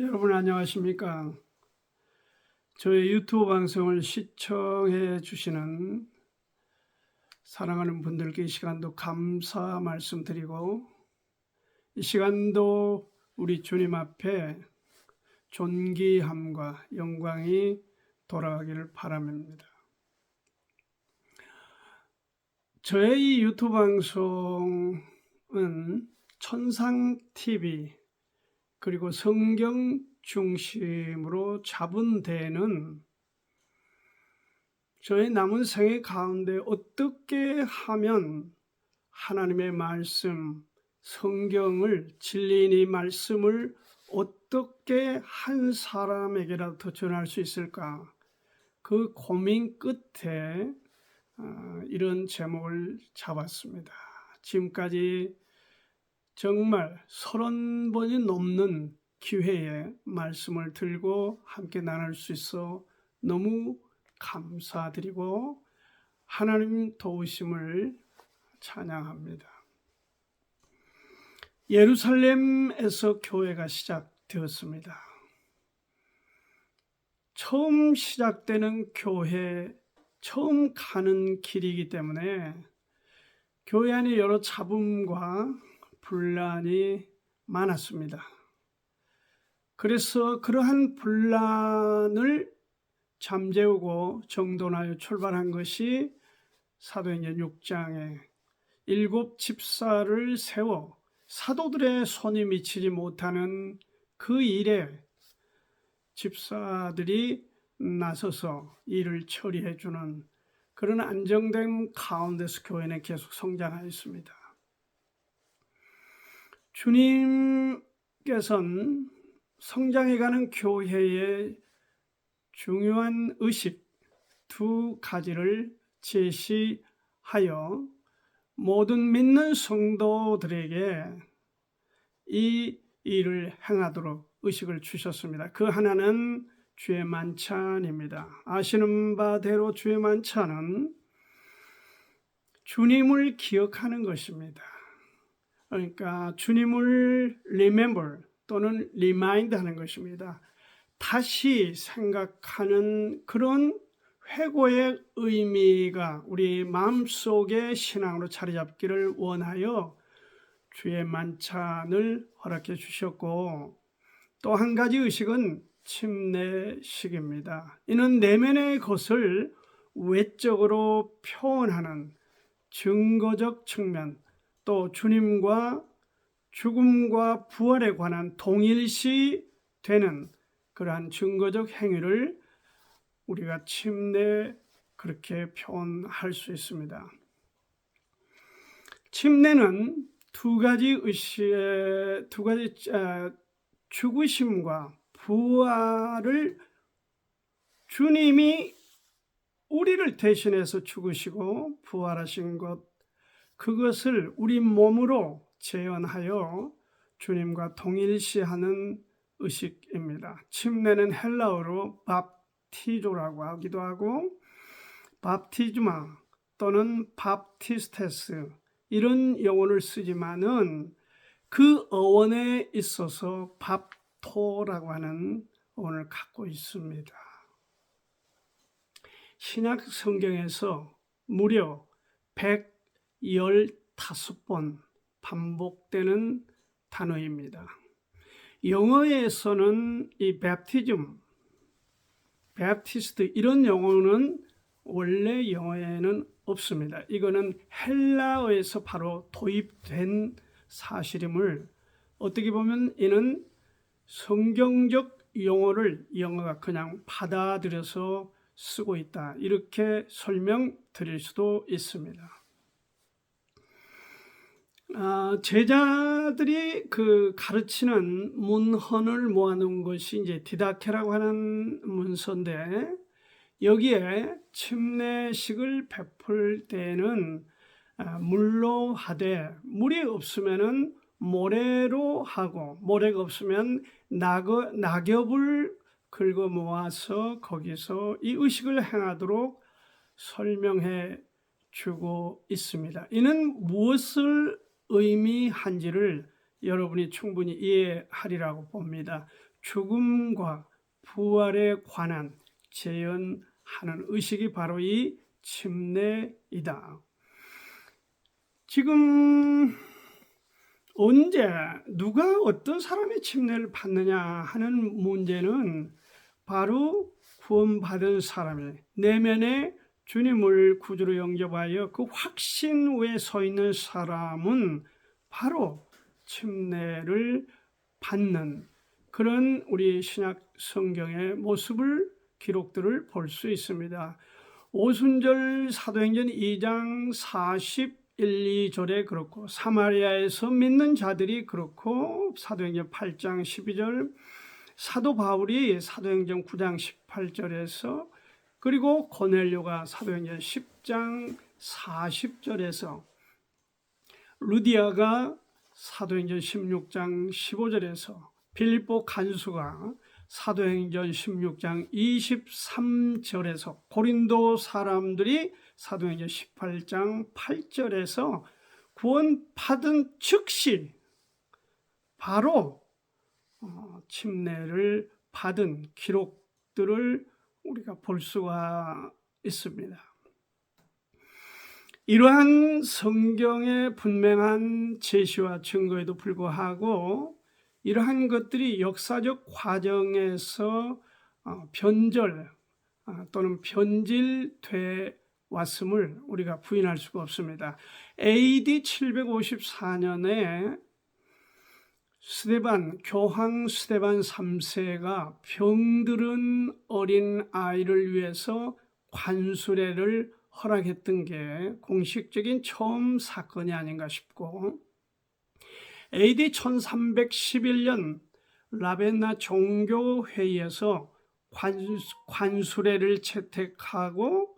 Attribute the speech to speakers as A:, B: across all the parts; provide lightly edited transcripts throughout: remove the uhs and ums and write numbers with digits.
A: 여러분 안녕하십니까? 저의 유튜브 방송을 시청해 주시는 사랑하는 분들께 이 시간도 감사 말씀드리고, 이 시간도 우리 주님 앞에 존귀함과 영광이 돌아가기를 바랍니다. 저의 이 유튜브 방송은 천상TV 그리고 성경 중심으로 잡은되는 저의 남은 생애 가운데 어떻게 하면 하나님의 말씀, 성경을, 진리인 이 말씀을 어떻게 한 사람에게라도 더 전할 수 있을까? 그 고민 끝에 이런 제목을 잡았습니다. 지금까지 정말 30번이 넘는 기회에 말씀을 들고 함께 나눌 수 있어 너무 감사드리고 하나님 도우심을 찬양합니다. 예루살렘에서 교회가 시작되었습니다. 처음 시작되는 교회, 처음 가는 길이기 때문에 교회 안에 여러 잡음과 분란이 많았습니다. 그래서 그러한 분란을 잠재우고 정돈하여 출발한 것이 사도행전 6장에 7 집사를 세워 사도들의 손이 미치지 못하는 그 일에 집사들이 나서서 일을 처리해 주는 그런 안정된 가운데서 교회는 계속 성장하였습니다. 주님께서는 성장해가는 교회의 중요한 의식 2가지를 제시하여 모든 믿는 성도들에게 이 일을 행하도록 의식을 주셨습니다. 그 하나는 주의 만찬입니다. 아시는 바대로 주의 만찬은 주님을 기억하는 것입니다. 그러니까 주님을 remember 또는 remind 하는 것입니다. 다시 생각하는 그런 회고의 의미가 우리 마음속에 신앙으로 자리 잡기를 원하여 주의 만찬을 허락해 주셨고, 또 한 가지 의식은 침례식입니다. 이는 내면의 것을 외적으로 표현하는 증거적 측면, 또 주님과 죽음과 부활에 관한 동일시 되는 그러한 증거적 행위를 우리가 침례 그렇게 표현할 수 있습니다. 침례는 두 가지 죽으심과 부활을 주님이 우리를 대신해서 죽으시고 부활하신 것, 그것을 우리 몸으로 재현하여 주님과 동일시하는 의식입니다. 침례는 헬라어로 밥티조라고 하기도 하고 밥티즈마 또는 밥티스테스 이런 용어를 쓰지만은 그 어원에 있어서 밥토라고 하는 어원을 갖고 있습니다. 신약 성경에서 무려 115번 반복되는 단어입니다. 영어에서는 이 baptism, baptist 이런 용어는 원래 영어에는 없습니다. 이거는 헬라어에서 바로 도입된 사실임을, 어떻게 보면 이는 성경적 용어를 영어가 그냥 받아들여서 쓰고 있다, 이렇게 설명드릴 수도 있습니다. 제자들이 가르치는 문헌을 모아놓은 것이 이제 디다케라고 하는 문서인데, 여기에 침례식을 베풀 때에는 물로 하되, 물이 없으면은 모래로 하고, 모래가 없으면 낙엽을 긁어 모아서 거기서 이 의식을 행하도록 설명해 주고 있습니다. 이는 무엇을 의미한지를 여러분이 충분히 이해하리라고 봅니다. 죽음과 부활에 관한 재현하는 의식이 바로 이 침례이다. 지금 언제 누가 어떤 사람이 침례를 받느냐 하는 문제는 바로 구원받은 사람이 내면에 주님을 구주로 영접하여 그 확신 위에 서 있는 사람은 바로 침례를 받는 그런 우리 신약 성경의 모습을 기록들을 볼 수 있습니다. 오순절 사도행전 2장 41, 2절에 그렇고 사마리아에서 믿는 자들이 그렇고 사도행전 8장 12절 사도 바울이 사도행전 9장 18절에서 그리고 고넬료가 사도행전 10장 40절에서 루디아가 사도행전 16장 15절에서 빌립보 간수가 사도행전 16장 23절에서 고린도 사람들이 사도행전 18장 8절에서 구원받은 즉시 바로 침례를 받은 기록들을 우리가 볼 수가 있습니다. 이러한 성경의 분명한 제시와 증거에도 불구하고 이러한 것들이 역사적 과정에서 변절 또는 변질돼 왔음을 우리가 부인할 수가 없습니다. AD 754년에 교황 스데반 3세가 병들은 어린 아이를 위해서 관수례를 허락했던 게 공식적인 처음 사건이 아닌가 싶고, AD 1311년 라벤나 종교회의에서 관수례를 채택하고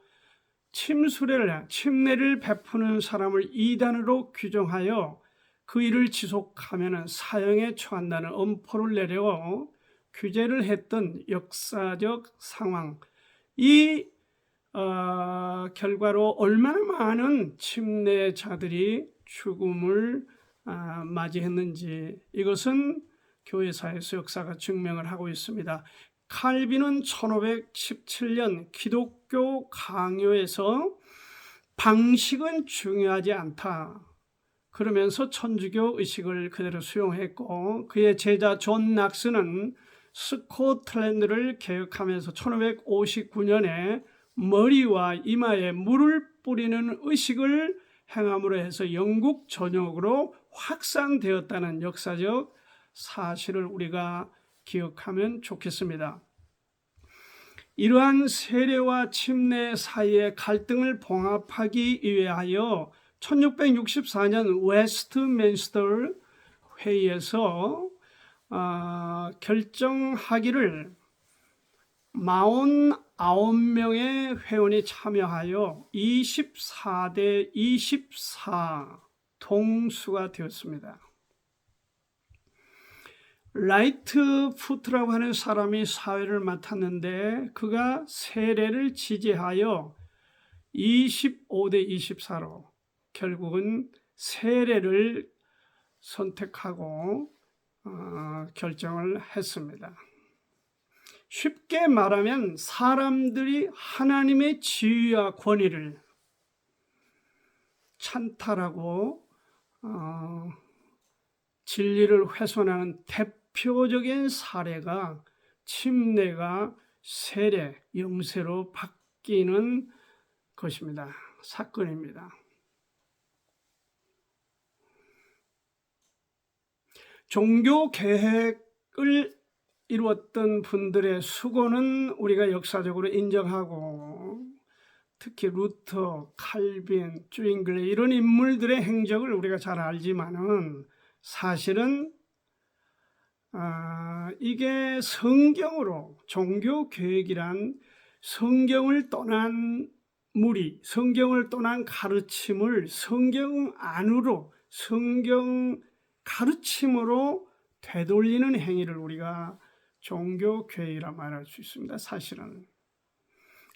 A: 침례를 베푸는 사람을 이단으로 규정하여 그 일을 지속하면 사형에 처한다는 엄포를 내려 규제를 했던 역사적 상황, 이 결과로 얼마나 많은 침례자들이 죽음을 맞이했는지 이것은 교회사에서 역사가 증명을 하고 있습니다. 칼빈은 1517년 기독교 강요에서 방식은 중요하지 않다 그러면서 천주교 의식을 그대로 수용했고, 그의 제자 존 낙스는 스코틀랜드를 개혁하면서 1559년에 머리와 이마에 물을 뿌리는 의식을 행함으로 해서 영국 전역으로 확산되었다는 역사적 사실을 우리가 기억하면 좋겠습니다. 이러한 세례와 침례 사이의 갈등을 봉합하기 위하여 1664년 웨스트민스터 회의에서 결정하기를 49명의 회원이 참여하여 24대 24 동수가 되었습니다. 라이트 푸트라고 하는 사람이 사회를 맡았는데 그가 세례를 지지하여 25대 24로 결국은 세례를 선택하고 결정을 했습니다. 쉽게 말하면 사람들이 하나님의 지위와 권위를 찬탈하고 진리를 훼손하는 대표적인 사례가 침례가 세례, 영세로 바뀌는 것입니다. 사건입니다. 종교 계획을 이루었던 분들의 수고는 우리가 역사적으로 인정하고, 특히 루터, 칼빈, 쭌글레 이런 인물들의 행적을 우리가 잘 알지만은 사실은 이게 성경으로 종교 계획이란 성경을 떠난 무리, 성경을 떠난 가르침을 성경 안으로 성경 가르침으로 되돌리는 행위를 우리가 종교 계획이라 말할 수 있습니다. 사실은.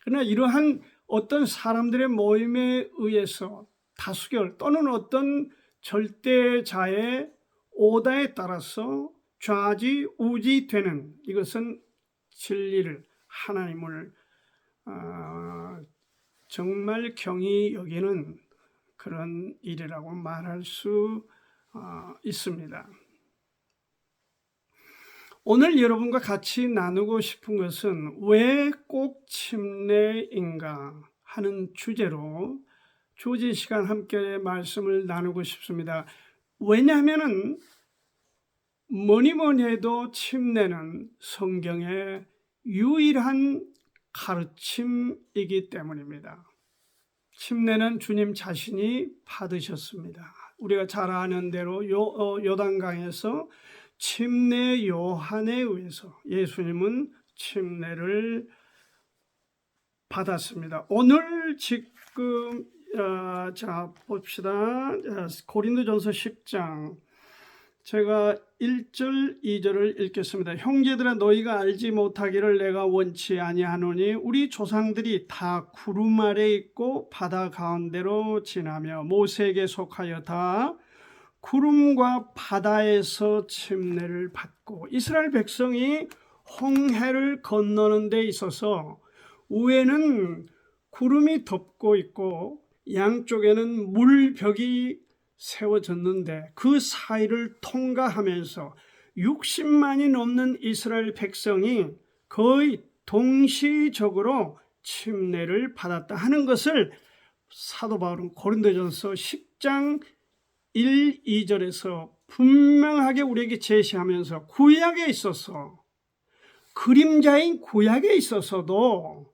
A: 그러나 이러한 어떤 사람들의 모임에 의해서 다수결 또는 어떤 절대자의 오다에 따라서 좌지우지되는, 이것은 진리를, 하나님을 정말 경히 여기는 그런 일이라고 말할 수 있습니다. 오늘 여러분과 같이 나누고 싶은 것은 왜 꼭 침례인가 하는 주제로 주어진 시간 함께 말씀을 나누고 싶습니다. 왜냐하면 뭐니 해도 침례는 성경의 유일한 가르침이기 때문입니다. 침례는 주님 자신이 받으셨습니다. 우리가 잘 아는 대로 요단강에서 침례 요한에 의해서 예수님은 침례를 받았습니다. 오늘 지금 자 봅시다. 고린도전서 10장 제가 1절 2절을 읽겠습니다. 형제들아 너희가 알지 못하기를 내가 원치 아니하노니 우리 조상들이 다 구름 아래 있고 바다 가운데로 지나며 모세에게 속하여 다 구름과 바다에서 침례를 받고, 이스라엘 백성이 홍해를 건너는 데 있어서 위에는 구름이 덮고 있고 양쪽에는 물벽이 세워졌는데 그 사이를 통과하면서 60만이 넘는 이스라엘 백성이 거의 동시적으로 침례를 받았다 하는 것을 사도 바울은 고린도전서 10장 1, 2절에서 분명하게 우리에게 제시하면서 구약에 있어서, 그림자인 구약에 있어서도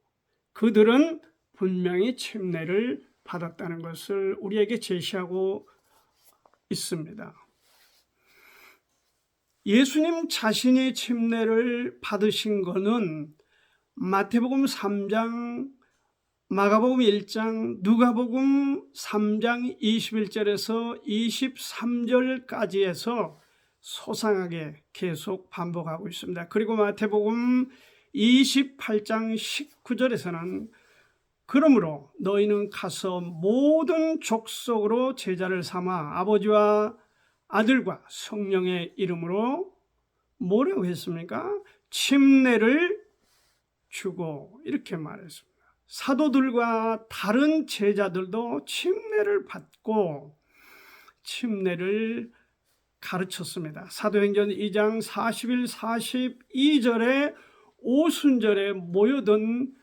A: 그들은 분명히 침례를 받았다는 것을 우리에게 제시하고 있습니다. 예수님 자신이 침례를 받으신 것은 마태복음 3장, 마가복음 1장, 누가복음 3장 21절에서 23절까지 해서 소상하게 계속 반복하고 있습니다. 그리고 마태복음 28장 19절에서는 그러므로 너희는 가서 모든 족속으로 제자를 삼아 아버지와 아들과 성령의 이름으로 뭐라고 했습니까? 침례를 주고, 이렇게 말했습니다. 사도들과 다른 제자들도 침례를 받고 침례를 가르쳤습니다. 사도행전 2장 41, 42절에 오순절에 모여든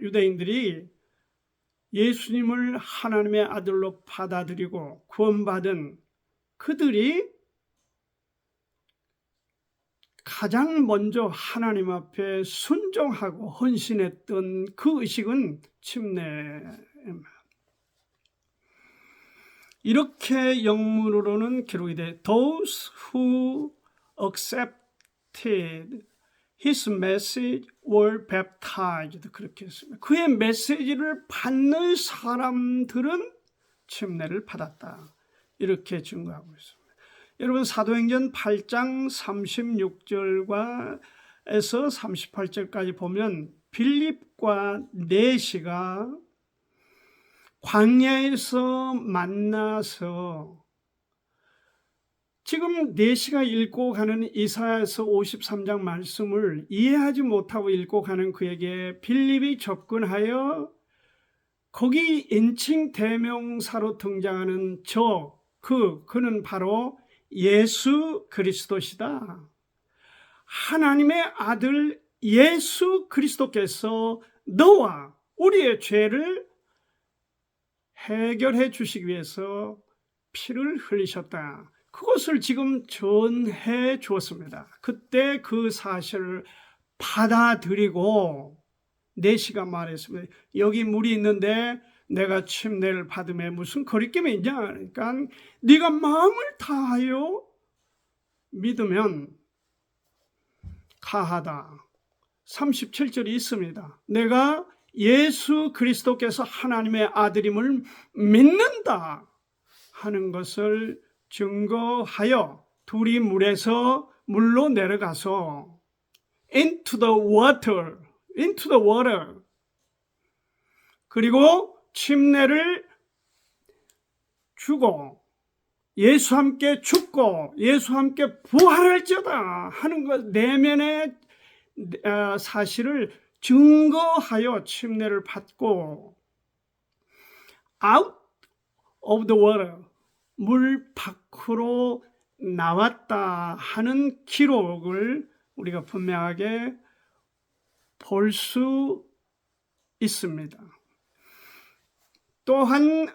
A: 유대인들이 예수님을 하나님의 아들로 받아들이고 구원받은 그들이 가장 먼저 하나님 앞에 순종하고 헌신했던 그 의식은 침례입니다. 이렇게 영문으로는 기록이 돼 Those who accepted his message were baptized, 그렇게 했습니다. 그의 메시지를 받는 사람들은 침례를 받았다, 이렇게 증거하고 있습니다. 여러분, 사도행전 8장 36절에서 38절까지 보면 빌립과 네시가 광야에서 만나서, 지금 네시가 읽고 가는 이사야서 53장 말씀을 이해하지 못하고 읽고 가는 그에게 빌립이 접근하여 거기 인칭 대명사로 등장하는 그는 바로 예수 그리스도시다. 하나님의 아들 예수 그리스도께서 너와 우리의 죄를 해결해 주시기 위해서 피를 흘리셨다. 그것을 지금 전해 주었습니다. 그때 그 사실을 받아들이고 네시가 말했습니다. 여기 물이 있는데 내가 침례를 받음에 무슨 거리낌이 있냐? 그러니까 네가 마음을 다하여 믿으면 가하다. 37절이 있습니다. 내가 예수 그리스도께서 하나님의 아들임을 믿는다 하는 것을 증거하여 둘이 물로 내려가서 into the water, 그리고 침례를 주고 예수 함께 죽고 예수 함께 부활할지어다 하는 것 내면의 사실을 증거하여 침례를 받고 out of the water, 물 밖으로 나왔다 하는 기록을 우리가 분명하게 볼 수 있습니다. 또한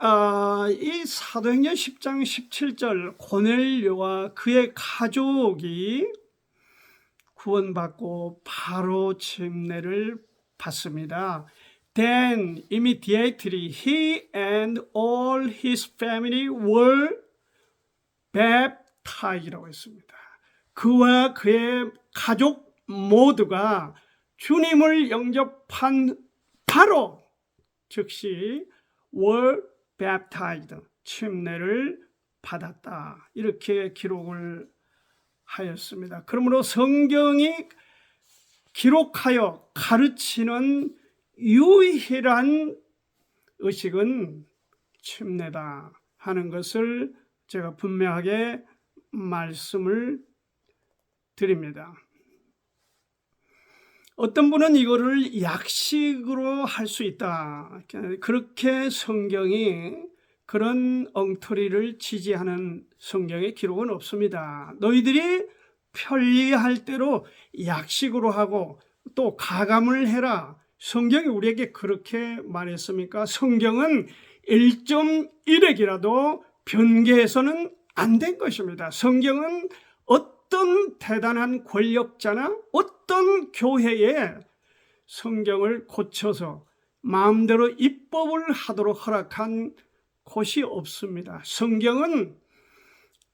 A: 이 사도행전 10장 17절 고넬료와 그의 가족이 구원받고 바로 침례를 받습니다. Then immediately he and all his family were baptized라고 했습니다. 그와 그의 가족 모두가 주님을 영접한 바로 즉시 were baptized, 침례를 받았다. 이렇게 기록을 하였습니다. 그러므로 성경이 기록하여 가르치는 유일한 의식은 침례다 하는 것을 제가 분명하게 말씀을 드립니다. 어떤 분은 이거를 약식으로 할 수 있다. 그렇게 성경이 그런 엉터리를 지지하는 성경의 기록은 없습니다. 너희들이 편리할 대로 약식으로 하고 또 가감을 해라. 성경이 우리에게 그렇게 말했습니까? 성경은 1.1핵이라도 변개해서는 안 된 것입니다. 성경은 어떤 대단한 권력자나 어떤 교회에 성경을 고쳐서 마음대로 입법을 하도록 허락한 곳이 없습니다. 성경은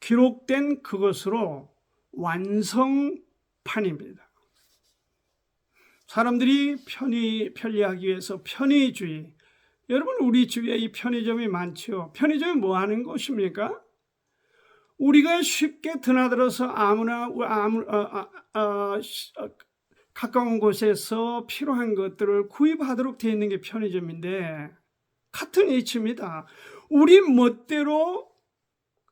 A: 기록된 그것으로 완성판입니다. 사람들이 편리하기 위해서 편의주의. 여러분, 우리 주위에 이 편의점이 많죠. 편의점이 뭐 하는 곳입니까? 우리가 쉽게 드나들어서 가까운 곳에서 필요한 것들을 구입하도록 되어 있는 게 편의점인데 같은 이치입니다. 우리 멋대로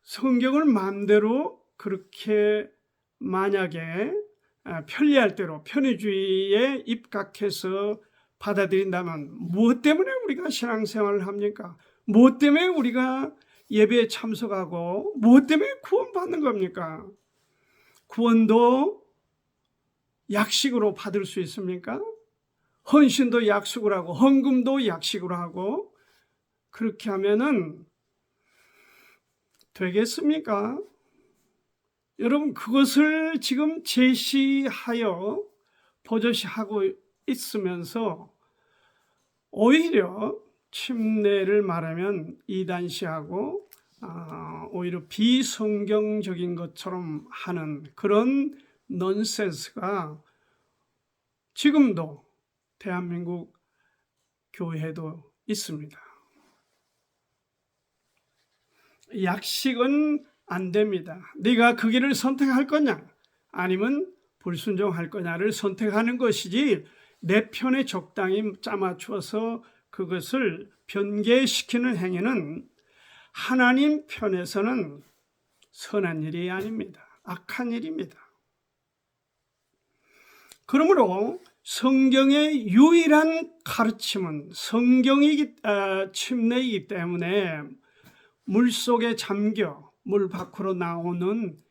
A: 성경을 마음대로 그렇게 만약에 편리할 대로 편의주의에 입각해서 받아들인다면 무엇 때문에 우리가 신앙생활을 합니까? 무엇 때문에 우리가 예배에 참석하고 무엇 때문에 구원받는 겁니까? 구원도 약식으로 받을 수 있습니까? 헌신도 약식으로 하고 헌금도 약식으로 하고 그렇게 하면은 되겠습니까? 여러분, 그것을 지금 제시하여 버젓이하고 있으면서 오히려 침례를 말하면 이단시하고 오히려 비성경적인 것처럼 하는 그런 넌센스가 지금도 대한민국 교회도 있습니다. 약식은 안 됩니다. 네가 그 길을 선택할 거냐 아니면 불순종할 거냐를 선택하는 것이지 내 편에 적당히 짜맞추어서 그것을 변개시키는 행위는 하나님 편에서는 선한 일이 아닙니다. 악한 일입니다. 그러므로 성경의 유일한 가르침은 침례이기 때문에 물속에 잠겨 물 밖으로 나오는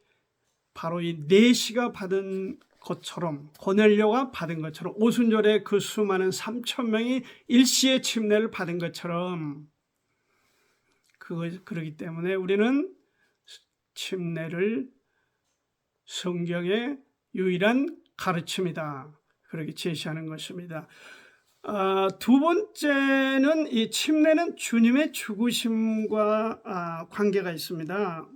A: 바로 이 내시가 받은 것처럼 고넬료가 받은 것처럼 오순절에 그 수많은 3,000명이 일시에 침례를 받은 것처럼 그러기 때문에 우리는 침례를 성경의 유일한 가르침이다. 그렇게 제시하는 것입니다. 두 번째는 이 침례는 주님의 죽으심과 관계가 있습니다.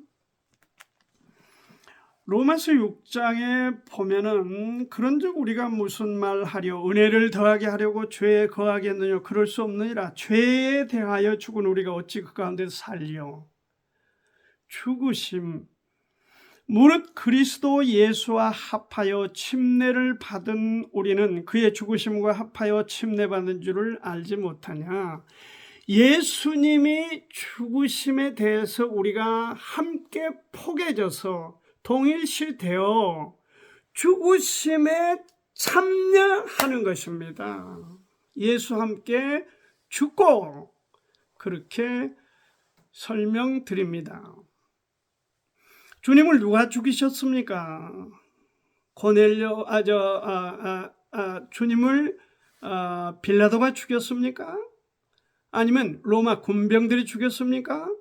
A: 로마서 6장에 보면은 그런즉 우리가 무슨 말 하려 은혜를 더하게 하려고 죄에 거하겠느냐 그럴 수 없느니라. 죄에 대하여 죽은 우리가 어찌 그 가운데서 살려. 죽으심 무릇 그리스도 예수와 합하여 침례를 받은 우리는 그의 죽으심과 합하여 침례받은 줄을 알지 못하냐. 예수님이 죽으심에 대해서 우리가 함께 포개져서 동일시되어 죽으심에 참여하는 것입니다. 예수와 함께 죽고, 그렇게 설명드립니다. 주님을 누가 죽이셨습니까? 주님을 빌라도가 죽였습니까? 아니면 로마 군병들이 죽였습니까?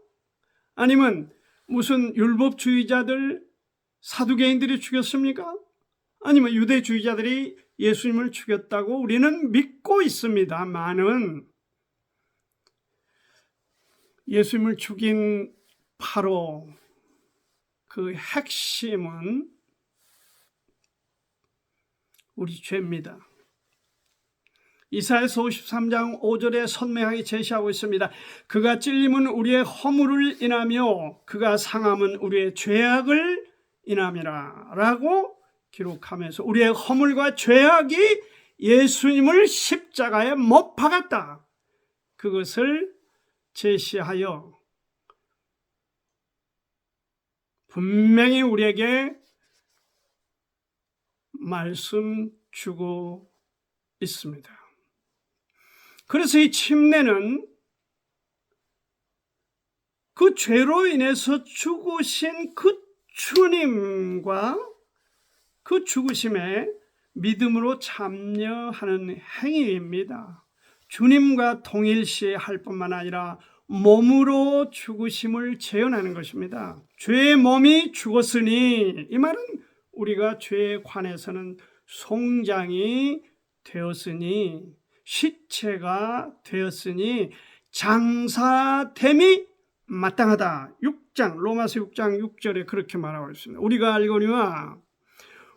A: 아니면 무슨 율법주의자들, 사두개인들이 죽였습니까? 아니면 유대주의자들이 예수님을 죽였다고 우리는 믿고 있습니다만은, 예수님을 죽인 바로 그 핵심은 우리 죄입니다. 이사야서 53장 5절에 선명하게 제시하고 있습니다. 그가 찔림은 우리의 허물을 인하며 그가 상함은 우리의 죄악을 인함이라 라고 기록하면서, 우리의 허물과 죄악이 예수님을 십자가에 못 박았다, 그것을 제시하여 분명히 우리에게 말씀 주고 있습니다. 그래서 이 침례는 그 죄로 인해서 죽으신 그 주님과 그 죽으심에 믿음으로 참여하는 행위입니다. 주님과 동일시할 뿐만 아니라 몸으로 죽으심을 재현하는 것입니다. 죄의 몸이 죽었으니, 이 말은 우리가 죄에 관해서는 송장이 되었으니, 시체가 되었으니 장사됨이 마땅하다. 로마서 6장 6절에 그렇게 말하고 있습니다. 우리가 알거니와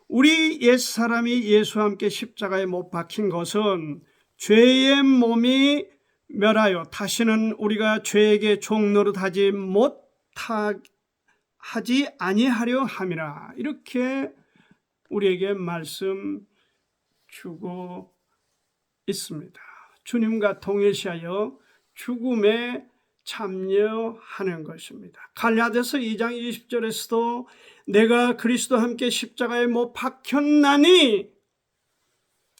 A: 우리 옛사람이 예수와 함께 십자가에 못 박힌 것은 죄의 몸이 멸하여 다시는 우리가 죄에게 종노릇하지 아니하려 함이라, 이렇게 우리에게 말씀 주고 있습니다. 주님과 동일시하여 죽음에 참여하는 것입니다. 갈라디아서 2장 20절에서도 내가 그리스도와 함께 십자가에 못 박혔나니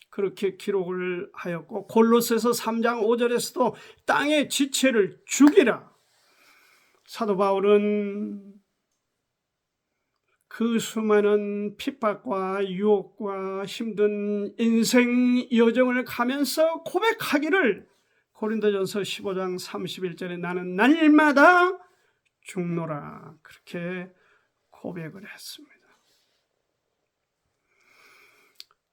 A: 그렇게 기록을 하였고, 골로새서 3장 5절에서도 땅의 지체를 죽이라. 사도 바울은 그 수많은 핍박과 유혹과 힘든 인생 여정을 가면서 고백하기를, 고린도전서 15장 31절에 나는 날마다 죽노라, 그렇게 고백을 했습니다.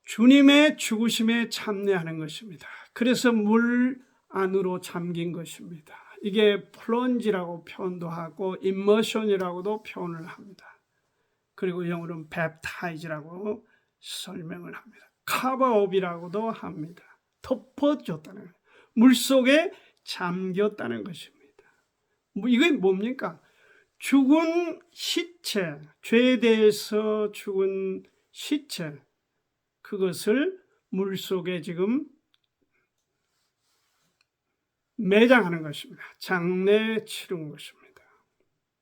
A: 주님의 죽으심에 참여하는 것입니다. 그래서 물 안으로 잠긴 것입니다. 이게 플런지라고 표현도 하고 임머션이라고도 표현을 합니다. 그리고 영어로는 baptize라고 설명을 합니다. 커버업이라고도 합니다. 덮어줬다는 거예요. 물속에 잠겼다는 것입니다. 이게 뭡니까? 죽은 시체, 죄에 대해서 죽은 시체, 그것을 물속에 지금 매장하는 것입니다. 장례 치른 것입니다.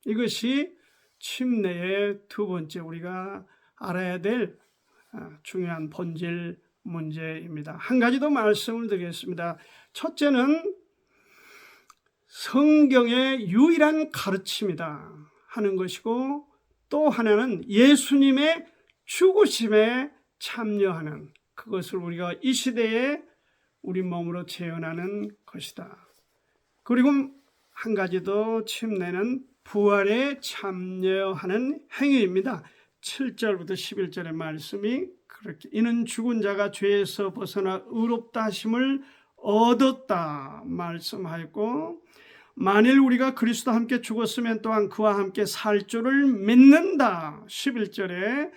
A: 이것이 침례의 두 번째 우리가 알아야 될 중요한 본질 문제입니다. 한 가지 더 말씀을 드리겠습니다. 첫째는 성경의 유일한 가르침이다 하는 것이고, 또 하나는 예수님의 죽으심에 참여하는, 그것을 우리가 이 시대에 우리 몸으로 재현하는 것이다. 그리고 한 가지 더, 침례는 부활에 참여하는 행위입니다. 7절부터 11절의 말씀이 그렇게, 이는 죽은 자가 죄에서 벗어나 의롭다 하심을 얻었다 말씀하였고, 만일 우리가 그리스도와 함께 죽었으면 또한 그와 함께 살 줄을 믿는다. 11절에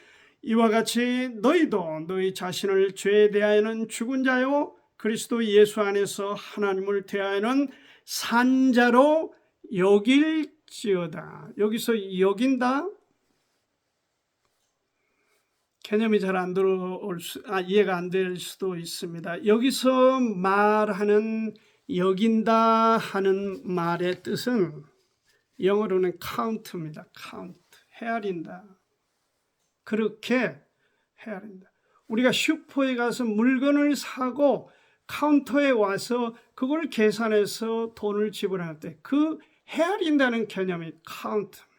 A: 이와 같이 너희도 너희 자신을 죄에 대하여는 죽은 자요 그리스도 예수 안에서 하나님을 대하여는 산 자로 여길지어다. 여기서 여긴다, 개념이 잘 안 이해가 안 될 수도 있습니다. 여기서 말하는 여긴다 하는 말의 뜻은 영어로는 count입니다. count, 헤아린다. 그렇게 헤아린다. 우리가 슈퍼에 가서 물건을 사고 카운터에 와서 그걸 계산해서 돈을 지불할 때 그 헤아린다는 개념이 카운트입니다.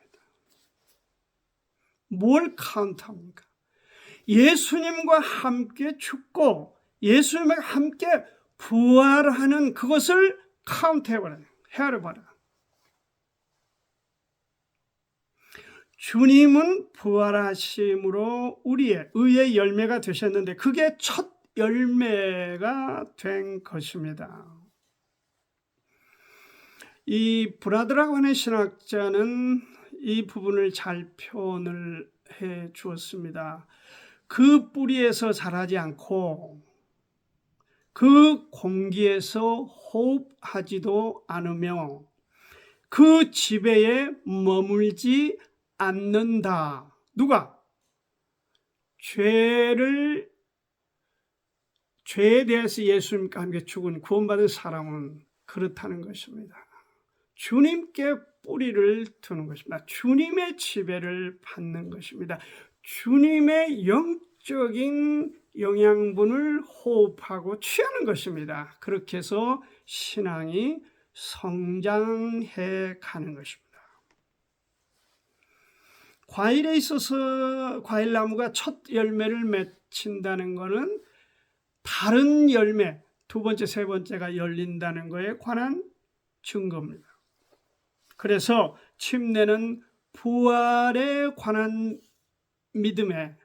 A: 뭘 카운트합니까? 예수님과 함께 죽고 예수님과 함께 부활하는 그것을 카운트해버려요. 헤아려봐라. 주님은 부활하심으로 우리의 의의 열매가 되셨는데 그게 첫 열매가 된 것입니다. 이 브라드라고 하는 신학자는 이 부분을 잘 표현을 해 주었습니다. 그 뿌리에서 자라지 않고 그 공기에서 호흡하지도 않으며 그 지배에 머물지 않는다. 누가? 죄에 대해서 예수님과 함께 죽은 구원받은 사람은 그렇다는 것입니다. 주님께 뿌리를 두는 것입니다. 주님의 지배를 받는 것입니다. 주님의 영적인 영양분을 호흡하고 취하는 것입니다. 그렇게 해서 신앙이 성장해 가는 것입니다. 과일에 있어서 과일나무가 첫 열매를 맺힌다는 것은 다른 열매, 두 번째, 세 번째가 열린다는 것에 관한 증거입니다. 그래서 침례는 부활에 관한 믿음에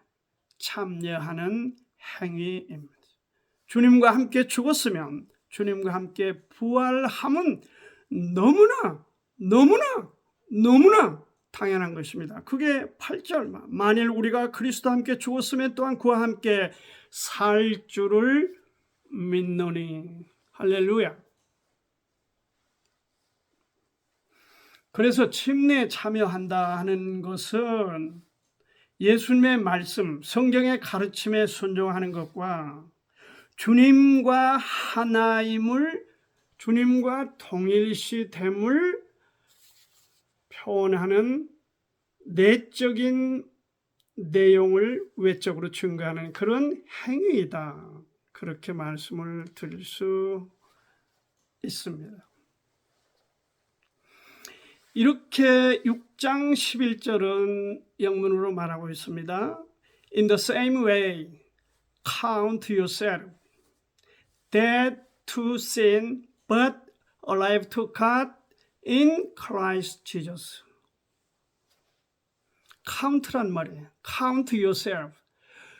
A: 참여하는 행위입니다. 주님과 함께 죽었으면 주님과 함께 부활함은 너무나 당연한 것입니다. 그게 8절 만일 우리가 그리스도와 함께 죽었으면 또한 그와 함께 살 줄을 믿노니. 할렐루야. 그래서 침례에 참여한다 하는 것은 예수님의 말씀, 성경의 가르침에 순종하는 것과 주님과 하나임을, 주님과 동일시됨을 표현하는 내적인 내용을 외적으로 증거하는 그런 행위이다. 그렇게 말씀을 드릴 수 있습니다. 이렇게 6장 11절은 영문으로 말하고 있습니다. In the same way, count yourself dead to sin, but alive to God in Christ Jesus. count란 말이에요. count yourself.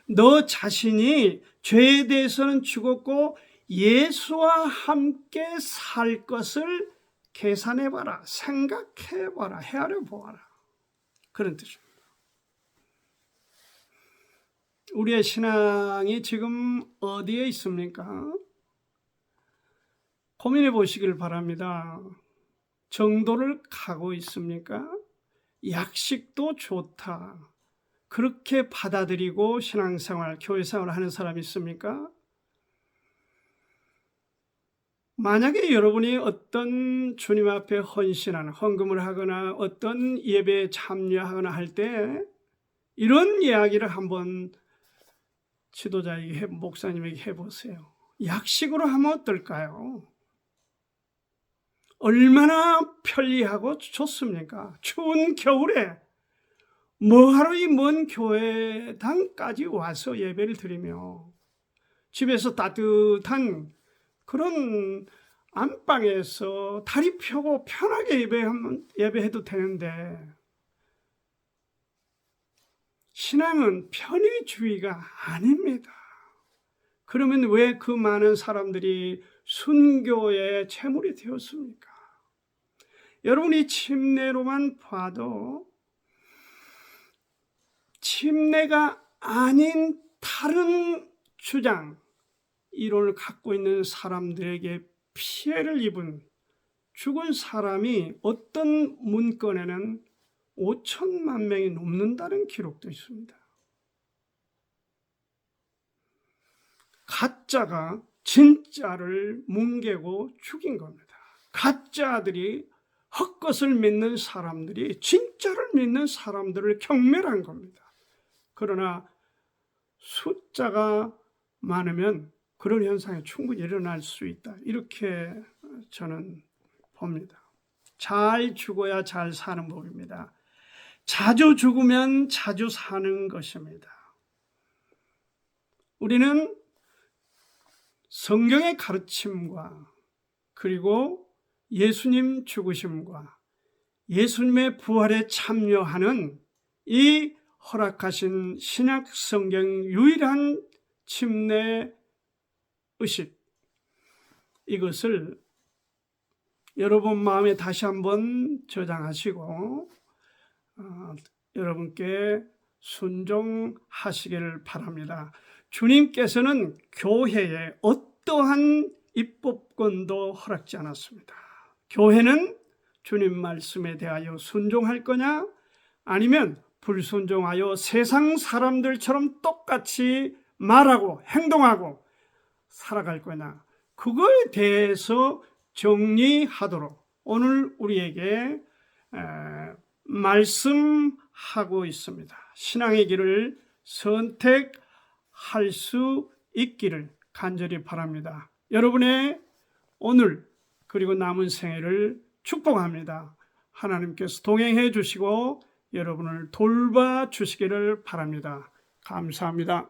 A: 너 자신이 죄에 대해서는 죽었고 예수와 함께 살 것을 계산해봐라, 생각해봐라, 헤아려보아라. 그런 뜻입니다. 우리의 신앙이 지금 어디에 있습니까? 고민해 보시길 바랍니다. 정도를 가고 있습니까? 약식도 좋다. 그렇게 받아들이고 신앙생활, 교회생활을 하는 사람이 있습니까? 만약에 여러분이 어떤 주님 앞에 헌신하는, 헌금을 하거나 어떤 예배에 참여하거나 할 때 이런 이야기를 한번 지도자에게, 목사님에게 해보세요. 약식으로 하면 어떨까요? 얼마나 편리하고 좋습니까? 추운 겨울에 뭐하러 이 먼 교회당까지 와서 예배를 드리며 집에서 따뜻한 그런 안방에서 다리 펴고 편하게 예배해도 되는데, 신앙은 편의주의가 아닙니다. 그러면 왜 그 많은 사람들이 순교의 채물이 되었습니까? 여러분이 침례로만 봐도 침례가 아닌 다른 주장, 이론을 갖고 있는 사람들에게 피해를 입은 죽은 사람이 어떤 문건에는 5천만 명이 넘는다는 기록도 있습니다. 가짜가 진짜를 뭉개고 죽인 겁니다. 가짜들이 헛것을 믿는 사람들이 진짜를 믿는 사람들을 경멸한 겁니다. 그러나 숫자가 많으면 그런 현상이 충분히 일어날 수 있다. 이렇게 저는 봅니다. 잘 죽어야 잘 사는 법입니다. 자주 죽으면 자주 사는 것입니다. 우리는 성경의 가르침과 그리고 예수님 죽으심과 예수님의 부활에 참여하는 이 허락하신 신약 성경 유일한 침례 의식, 이것을 여러분 마음에 다시 한번 저장하시고 여러분께 순종하시기를 바랍니다. 주님께서는 교회에 어떠한 입법권도 허락지 않았습니다. 교회는 주님 말씀에 대하여 순종할 거냐 아니면 불순종하여 세상 사람들처럼 똑같이 말하고 행동하고 살아갈 거냐, 그거에 대해서 정리하도록 오늘 우리에게 말씀하고 있습니다. 신앙의 길을 선택할 수 있기를 간절히 바랍니다. 여러분의 오늘 그리고 남은 생애를 축복합니다. 하나님께서 동행해 주시고 여러분을 돌봐 주시기를 바랍니다. 감사합니다.